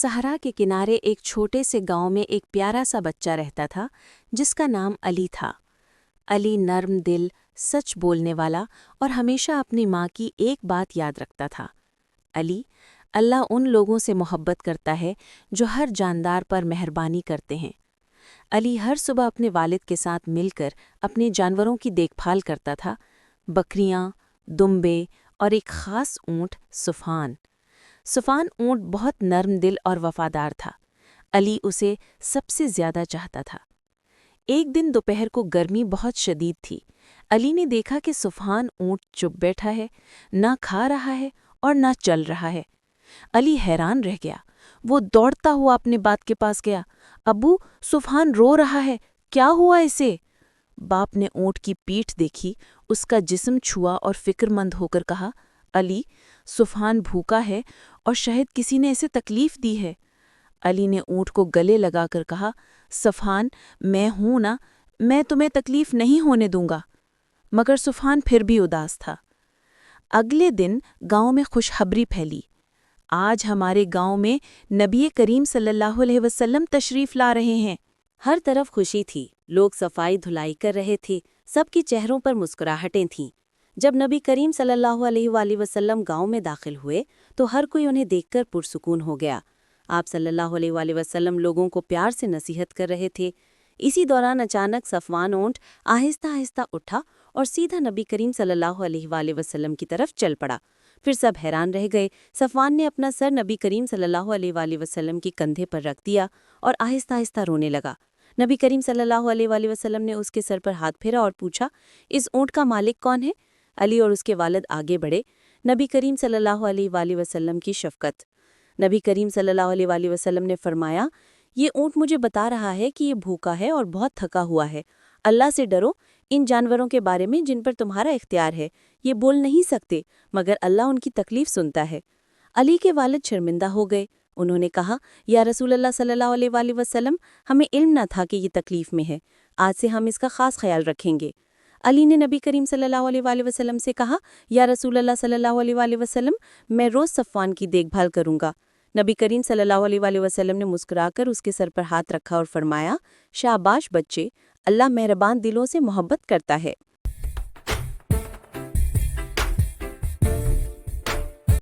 صحرا کے کنارے ایک چھوٹے سے گاؤں میں ایک پیارا سا بچہ رہتا تھا جس کا نام علی تھا۔ علی نرم دل، سچ بولنے والا اور ہمیشہ اپنی ماں کی ایک بات یاد رکھتا تھا۔ علی، اللہ ان لوگوں سے محبت کرتا ہے جو ہر جاندار پر مہربانی کرتے ہیں۔ علی ہر صبح اپنے والد کے ساتھ مل کر اپنے جانوروں کی دیکھ بھال کرتا تھا، بکریاں، دمبے اور ایک خاص اونٹ سفان۔ سفان اونٹ بہت نرم دل اور وفادار تھا۔ علی اسے سب سے زیادہ چاہتا تھا۔ ایک دن دوپہر کو گرمی بہت شدید تھی۔ علی نے دیکھا کہ سفان اونٹ چپ بیٹھا ہے، نہ کھا رہا ہے اور نہ چل رہا ہے۔ علی حیران رہ گیا۔ وہ دوڑتا ہوا اپنے باپ کے پاس گیا۔ ابو، سفان رو رہا ہے، کیا ہوا اسے؟ باپ نے اونٹ کی پیٹھ دیکھی، اس کا جسم چھوا اور فکر مند ہو کر کہا، علی، سفان بھوکا ہے اور شاید کسی نے اسے تکلیف دی ہے۔ علی نے اونٹ کو گلے لگا کر کہا، سفان، میں ہوں نا، میں تمہیں تکلیف نہیں ہونے دوں گا۔ مگر سفان پھر بھی اداس تھا۔ اگلے دن گاؤں میں خوشخبری پھیلی، آج ہمارے گاؤں میں نبی کریم صلی اللہ علیہ وسلم تشریف لا رہے ہیں۔ ہر طرف خوشی تھی، لوگ صفائی دھلائی کر رہے تھے، سب کے چہروں پر مسکراہٹیں تھیں۔ جب نبی کریم صلی اللہ علیہ وآلہ وسلم گاؤں میں داخل ہوئے تو ہر کوئی انہیں دیکھ کر پرسکون ہو گیا۔ آپ صلی اللہ علیہ وآلہ وسلم لوگوں کو پیار سے نصیحت کر رہے تھے۔ اسی دوران اچانک صفوان اونٹ آہستہ آہستہ اٹھا اور سیدھا نبی کریم صلی اللہ علیہ وآلہ وسلم کی طرف چل پڑا۔ پھر سب حیران رہ گئے۔ صفوان نے اپنا سر نبی کریم صلی اللہ علیہ وآلہ وسلم کی کندھے پر رکھ دیا اور آہستہ آہستہ رونے لگا۔ نبی کریم صلی اللہ علیہ وآلہ وسلم نے اس کے سر پر ہاتھ پھیرا اور پوچھا، اس اونٹ کا مالک کون ہے؟ علی اور اس کے والد آگے بڑھے۔ نبی کریم صلی اللہ علیہ وآلہ وسلم کی شفقت۔ نبی کریم صلی اللہ علیہ وآلہ وسلم نے فرمایا، یہ اونٹ مجھے بتا رہا ہے کہ یہ بھوکا ہے اور بہت تھکا ہوا ہے۔ اللہ سے ڈرو ان جانوروں کے بارے میں جن پر تمہارا اختیار ہے، یہ بول نہیں سکتے مگر اللہ ان کی تکلیف سنتا ہے۔ علی کے والد شرمندہ ہو گئے۔ انہوں نے کہا، یا رسول اللہ صلی اللہ علیہ وآلہ وسلم، ہمیں علم نہ تھا کہ یہ تکلیف میں ہے، آج سے ہم اس کا خاص خیال رکھیں گے۔ علی نے نبی کریم صلی اللہ علیہ وآلہ وسلم سے کہا، یا رسول اللہ صلی اللہ علیہ وآلہ وسلم، میں روز صفوان کی دیکھ بھال کروں گا۔ نبی کریم صلی اللہ علیہ وآلہ وسلم نے مسکرا کر اس کے سر پر ہاتھ رکھا اور فرمایا، شاباش بچے، اللہ مہربان دلوں سے محبت کرتا ہے۔